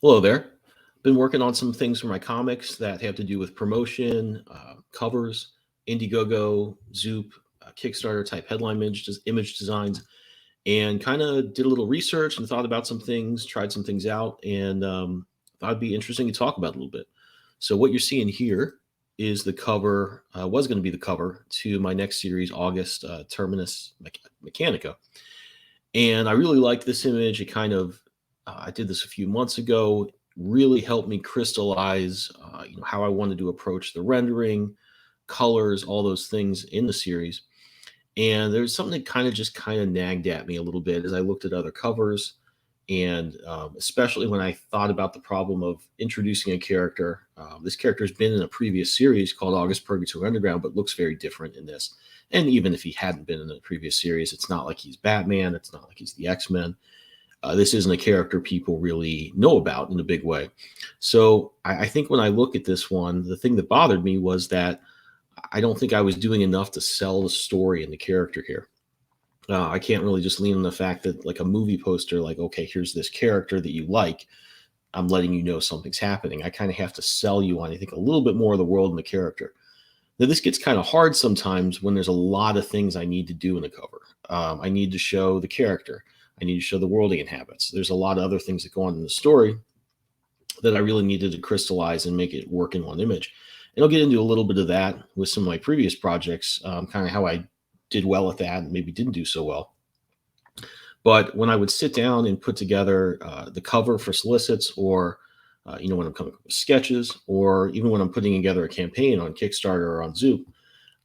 Hello there. Been working on some things for my comics that have to do with promotion, covers, Indiegogo, Zoop, Kickstarter type headline image designs, and kind of did a little research and thought about some things, tried some things out, and thought it'd be interesting to talk about a little bit. So what you're seeing here is the cover, was going to be the cover to my next series, August Terminus Mechanica. And I really like this image. It kind of, I did this a few months ago, really helped me crystallize, how I wanted to approach the rendering, colors, all those things in the series. And there's something that kind of nagged at me a little bit as I looked at other covers. And especially when I thought about the problem of introducing a character. This character has been in a previous series called August Purgatory Underground, but looks very different in this. And even if he hadn't been in the previous series, it's not like he's Batman. It's not like he's the X-Men. This isn't a character people really know about in a big way. So I think when I look at this one, the thing that bothered me was that I don't think I was doing enough to sell the story and the character here. I can't really just lean on the fact that, like a movie poster, like, okay, here's this character that you like, I'm letting you know something's happening. I kind of have to sell you on, I think, a little bit more of the world and the character. Now, this gets kind of hard sometimes when there's a lot of things I need to do in the cover. I need to show the character. I need to show the world he inhabits. There's a lot of other things that go on in the story that I really needed to crystallize and make it work in one image. And I'll get into a little bit of that with some of my previous projects, kind of how I did well at that and maybe didn't do so well. But when I would sit down and put together the cover for solicits, or when I'm coming up with sketches, or even when I'm putting together a campaign on Kickstarter or on Zoop,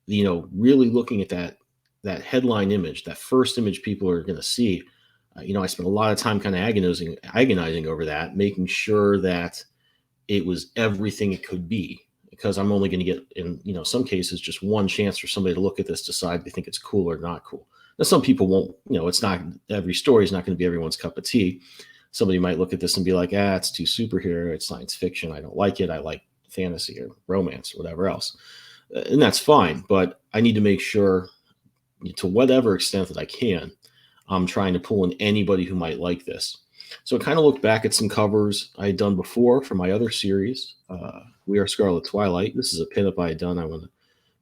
really looking at that headline image, that first image people are going to see. I spent a lot of time kind of agonizing over that, making sure that it was everything it could be, because I'm only going to get, in some cases, just one chance for somebody to look at this, decide they think it's cool or not cool. Now, some people won't, it's not, every story is not going to be everyone's cup of tea. Somebody might look at this and be like, it's too superhero, it's science fiction, I don't like it, I like fantasy or romance or whatever else. And that's fine, but I need to make sure, to whatever extent that I can, I'm trying to pull in anybody who might like this. So I kind of looked back at some covers I had done before for my other series, We Are Scarlet Twilight. This is a pinup I had done, I want to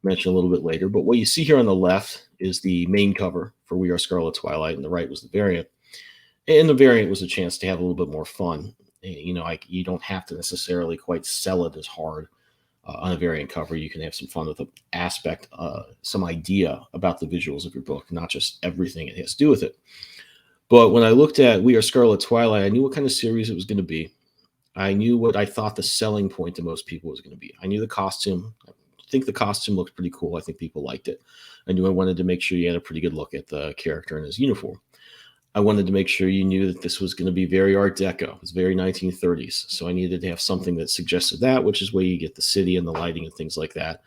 mention a little bit later. But what you see here on the left is the main cover for We Are Scarlet Twilight, and the right was the variant. And the variant was a chance to have a little bit more fun. You don't have to necessarily quite sell it as hard on a variant cover. You can have some fun with the aspect, some idea about the visuals of your book, not just everything it has to do with it. But when I looked at We Are Scarlet Twilight, I knew what kind of series it was going to be. I knew what I thought the selling point to most people was going to be. I knew the costume. I think the costume looked pretty cool. I think people liked it. I knew I wanted to make sure you had a pretty good look at the character in his uniform. I wanted to make sure you knew that this was going to be very Art Deco. It's very 1930s. So I needed to have something that suggested that, which is where you get the city and the lighting and things like that.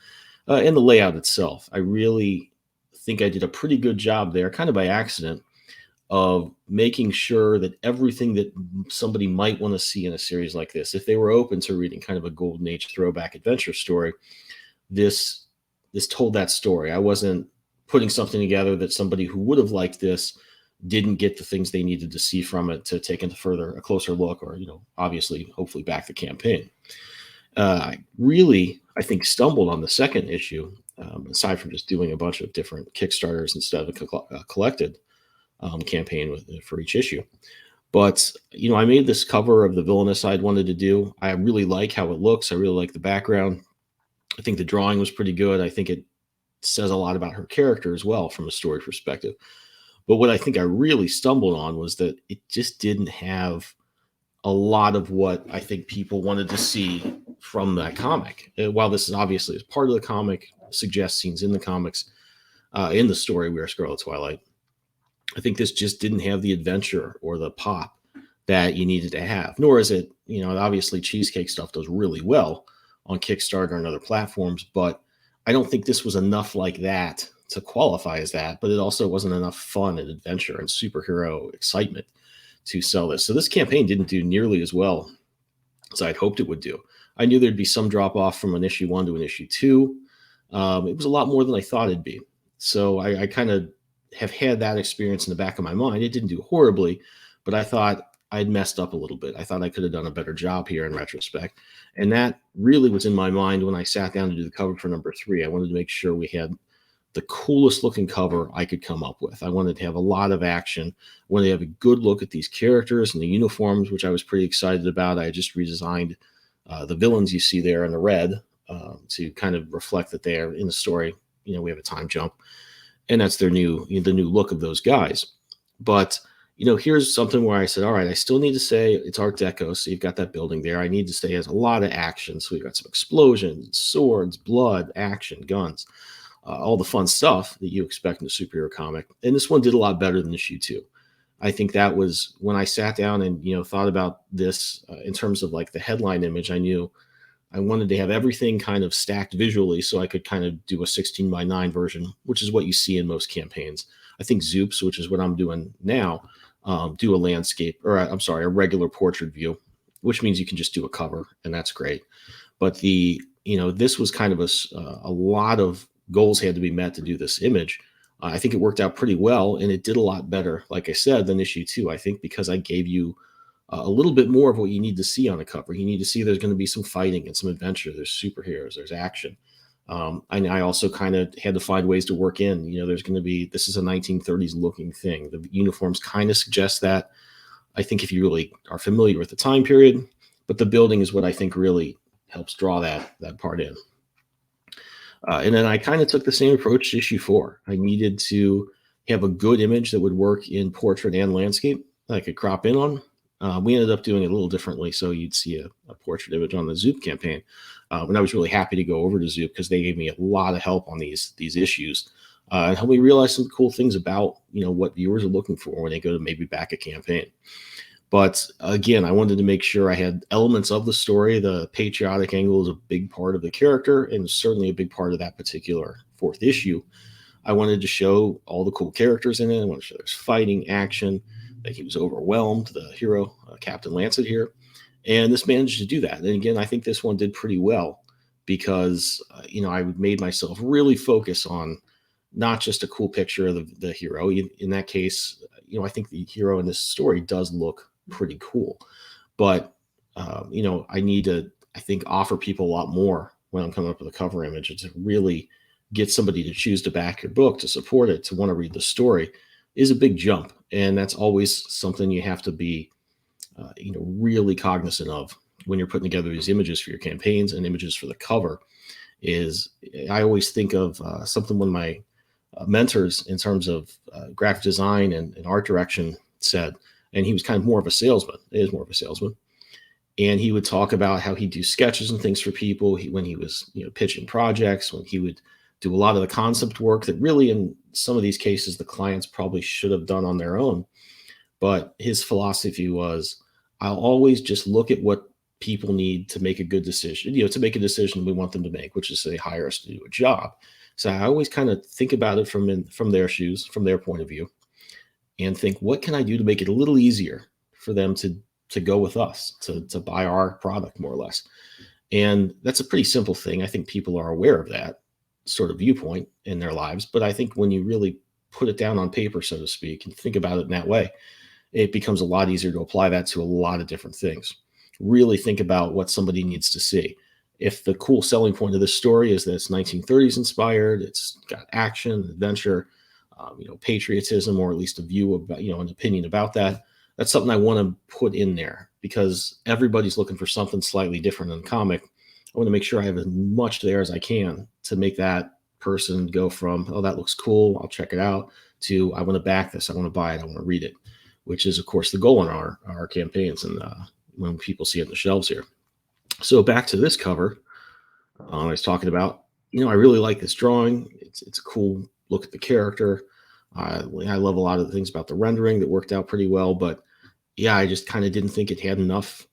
And the layout itself. I really think I did a pretty good job there, kind of by accident, of making sure that everything that somebody might want to see in a series like this, if they were open to reading kind of a golden age throwback adventure story, this told that story. I wasn't putting something together that somebody who would have liked this didn't get the things they needed to see from it to take into a closer look, or, obviously, hopefully back the campaign. I think, stumbled on the second issue, aside from just doing a bunch of different Kickstarters instead of a collected campaign for each issue. But, I made this cover of the villainess I'd wanted to do. I really like how it looks. I really like the background. I think the drawing was pretty good. I think it says a lot about her character as well from a story perspective. But what I think I really stumbled on was that it just didn't have a lot of what I think people wanted to see from that comic. While this is obviously as part of the comic, suggests scenes in the comics, in the story We Are Scarlet Twilight, I think this just didn't have the adventure or the pop that you needed to have. Nor is it, obviously Cheesecake stuff does really well on Kickstarter and other platforms, but I don't think this was enough like that to qualify as that, but it also wasn't enough fun and adventure and superhero excitement to sell this. So this campaign didn't do nearly as well as I'd hoped it would do. I knew there'd be some drop off from an issue 1 to an issue 2. It was a lot more than I thought it'd be. So I kind of have had that experience in the back of my mind. It didn't do horribly, but I thought I'd messed up a little bit. I thought I could have done a better job here in retrospect. And that really was in my mind when I sat down to do the cover for number 3. I wanted to make sure we had the coolest looking cover I could come up with. I wanted to have a lot of action. I wanted to have a good look at these characters and the uniforms, which I was pretty excited about. I just redesigned the villains you see there in the red to kind of reflect that they are in the story. We have a time jump, and that's the new look of those guys. But here's something where I said, all right, I still need to say it's Art Deco, so you've got that building there. I need to say it has a lot of action, so we've got some explosions, swords, blood, action, guns, all the fun stuff that you expect in a superhero comic. And this one did a lot better than issue 2. I think that was when I sat down and thought about this in terms of like the headline image. I knew I wanted to have everything kind of stacked visually so I could kind of do a 16:9 version, which is what you see in most campaigns. I think Zoops, which is what I'm doing now, do a landscape, or I'm sorry, a regular portrait view, which means you can just do a cover, and that's great. But this was kind of a lot of goals had to be met to do this image. I think it worked out pretty well, and it did a lot better, like I said, than issue 2. I think because I gave you a little bit more of what you need to see on a cover. You need to see there's going to be some fighting and some adventure. There's superheroes, there's action. And I also kind of had to find ways to work in, there's going to be, this is a 1930s looking thing. The uniforms kind of suggest that. I think if you really are familiar with the time period, but the building is what I think really helps draw that part in. And then I kind of took the same approach to issue 4. I needed to have a good image that would work in portrait and landscape that I could crop in on. We ended up doing it a little differently, so you'd see a portrait image on the Zoop campaign. And I was really happy to go over to Zoop because they gave me a lot of help on these issues and helped me realize some cool things about what viewers are looking for when they go to maybe back a campaign. But again, I wanted to make sure I had elements of the story. The patriotic angle is a big part of the character and certainly a big part of that particular 4th issue. I wanted to show all the cool characters in it. I wanted to show there's fighting, action, that he was overwhelmed, the hero, Captain Lancet here. And this managed to do that. And again, I think this one did pretty well because, I made myself really focus on not just a cool picture of the hero. In that case, I think the hero in this story does look pretty cool. But, I need to, I think, offer people a lot more when I'm coming up with a cover image and to really get somebody to choose to back your book, to support it, to want to read the story is a big jump. And that's always something you have to be, really cognizant of when you're putting together these images for your campaigns and images for the cover. Is I always think of something one of my mentors in terms of graphic design and art direction said, and he was kind of more of a salesman. And he would talk about how he'd do sketches and things for people when he was, pitching projects, when he would do a lot of the concept work that really in some of these cases the clients probably should have done on their own. But his philosophy was, I'll always just look at what people need to make a good decision, to make a decision we want them to make, which is say hire us to do a job. So I always kind of think about it from their shoes, from their point of view, and think, what can I do to make it a little easier for them to go with us, to buy our product more or less. And that's a pretty simple thing. I think people are aware of that sort of viewpoint in their lives. But I think when you really put it down on paper, so to speak, and think about it in that way, it becomes a lot easier to apply that to a lot of different things. Really think about what somebody needs to see. If the cool selling point of this story is that it's 1930s inspired, it's got action, adventure, patriotism, or at least a view about, an opinion about that, that's something I want to put in there because everybody's looking for something slightly different in the comic. I want to make sure I have as much there as I can to make that person go from, oh, that looks cool, I'll check it out, to I want to back this, I want to buy it, I want to read it, which is, of course, the goal in our campaigns and when people see it on the shelves here. So back to this cover, I was talking about, I really like this drawing. It's a cool look at the character. I love a lot of the things about the rendering that worked out pretty well, but yeah, I just kind of didn't think it had enough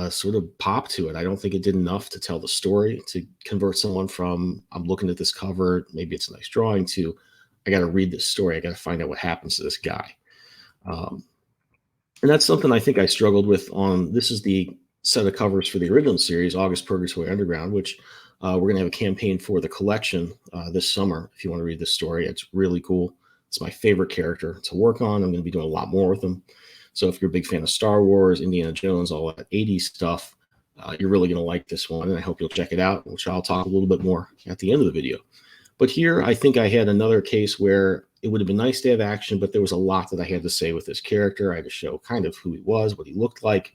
sort of pop to it. I don't think it did enough to tell the story, to convert someone from, I'm looking at this cover, maybe it's a nice drawing, to, I got to read this story. I got to find out what happens to this guy. And that's something I think I struggled with this is the set of covers for the original series, August Purgatory Underground, which we're going to have a campaign for the collection this summer. If you want to read this story, it's really cool. It's my favorite character to work on. I'm going to be doing a lot more with them. So if you're a big fan of Star Wars, Indiana Jones, all that 80s stuff, you're really going to like this one. And I hope you'll check it out, which I'll talk a little bit more at the end of the video. But here, I think I had another case where it would have been nice to have action, but there was a lot that I had to say with this character. I had to show kind of who he was, what he looked like,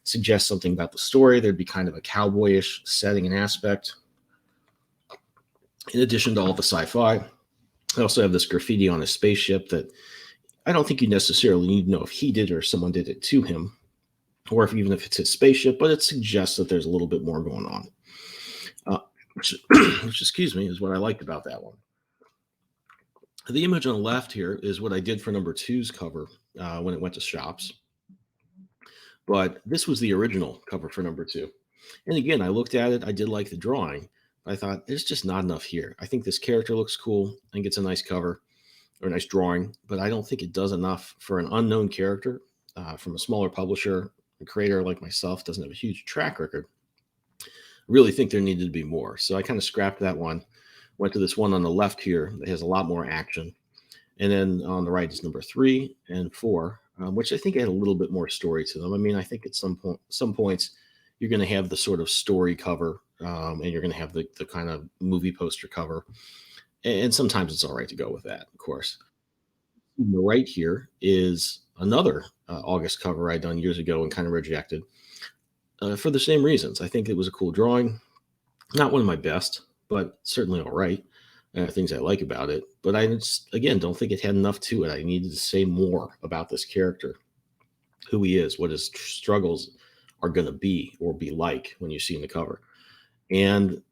suggest something about the story. There'd be kind of a cowboyish setting and aspect. In addition to all the sci-fi, I also have this graffiti on a spaceship that I don't think you necessarily need to know if he did or someone did it to him, or if even if it's his spaceship, but it suggests that there's a little bit more going on. Which, excuse me, is what I liked about that one. The image on the left here is what I did for number 2's cover when it went to shops. But this was the original cover for number 2. And again, I looked at it. I did like the drawing. But I thought there's just not enough here. I think this character looks cool. I think it's a nice cover or a nice drawing, but I don't think it does enough for an unknown character from a smaller publisher. A creator like myself doesn't have a huge track record. I really think there needed to be more. So I kind of scrapped that one. Went to this one on the left here that has a lot more action. And then on the right is number 3 and 4, which I think had a little bit more story to them. I mean, I think at some points you're going to have the sort of story cover and you're going to have the kind of movie poster cover. And sometimes it's all right to go with that, of course. On the right here is another August cover I'd done years ago and kind of rejected for the same reasons. I think it was a cool drawing. Not one of my best, but certainly all right. Things I like about it. But I just, again, don't think it had enough to it. I needed to say more about this character, who he is, what his struggles are going to be or be like when you see in the cover. And,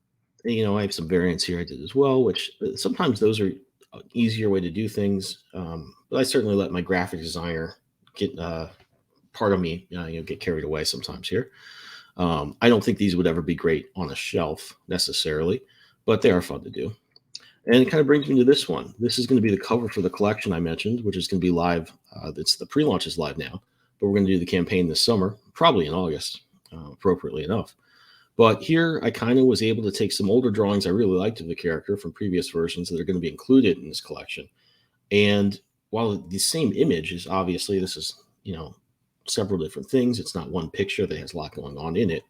you know, I have some variants here I did as well, which sometimes those are an easier way to do things. But I certainly let my graphic designer get part of me, get carried away sometimes here. I don't think these would ever be great on a shelf necessarily, but they are fun to do. And it kind of brings me to this one. This is going to be the cover for the collection I mentioned, which is going to be live. The pre-launch is live now, but we're going to do the campaign this summer, probably in August, appropriately enough. But here I kind of was able to take some older drawings I really liked of the character from previous versions that are going to be included in this collection. And while the same image is obviously, this is, several different things. It's not one picture that has a lot going on in it.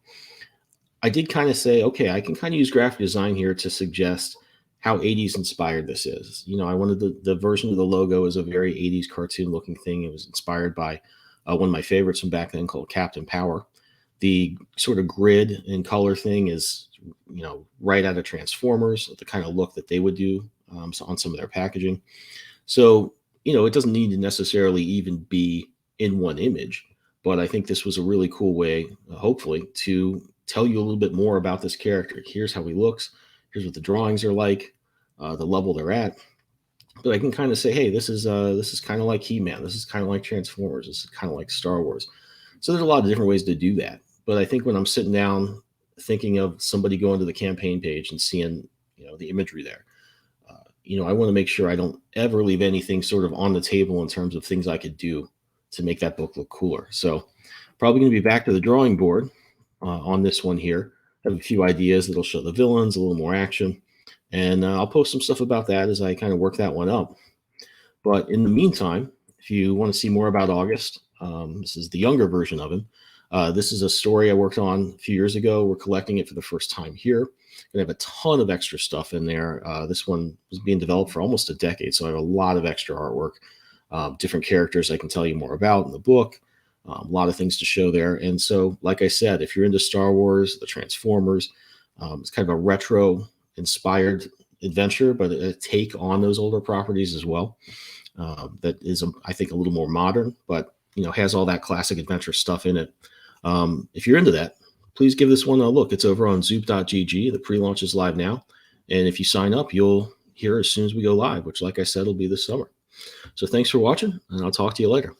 I did kind of say, okay, I can kind of use graphic design here to suggest how 80s inspired this is. I wanted the version of the logo is a very 80s cartoon looking thing. It was inspired by one of my favorites from back then called Captain Power. The sort of grid and color thing is, right out of Transformers, the kind of look that they would do on some of their packaging. So, it doesn't need to necessarily even be in one image, but I think this was a really cool way, hopefully, to tell you a little bit more about this character. Here's how he looks. Here's what the drawings are like, the level they're at. But I can kind of say, hey, this is kind of like He-Man. This is kind of like Transformers. This is kind of like Star Wars. So there's a lot of different ways to do that. But I think when I'm sitting down thinking of somebody going to the campaign page and seeing, the imagery there, I want to make sure I don't ever leave anything sort of on the table in terms of things I could do to make that book look cooler. So probably going to be back to the drawing board on this one here. I have a few ideas that'll show the villains, a little more action. And I'll post some stuff about that as I kind of work that one up. But in the meantime, if you want to see more about August, this is the younger version of him. This is a story I worked on a few years ago. We're collecting it for the first time here. I have a ton of extra stuff in there. This one was being developed for almost a decade, so I have a lot of extra artwork, different characters I can tell you more about in the book, a lot of things to show there. And so, like I said, if you're into Star Wars, the Transformers, it's kind of a retro-inspired adventure, but a take on those older properties as well. That is, I think, a little more modern, but has all that classic adventure stuff in it. If you're into that, please give this one a look. It's over on zoop.gg. The pre-launch is live now. And if you sign up, you'll hear as soon as we go live, which, like I said, will be this summer. So thanks for watching, and I'll talk to you later.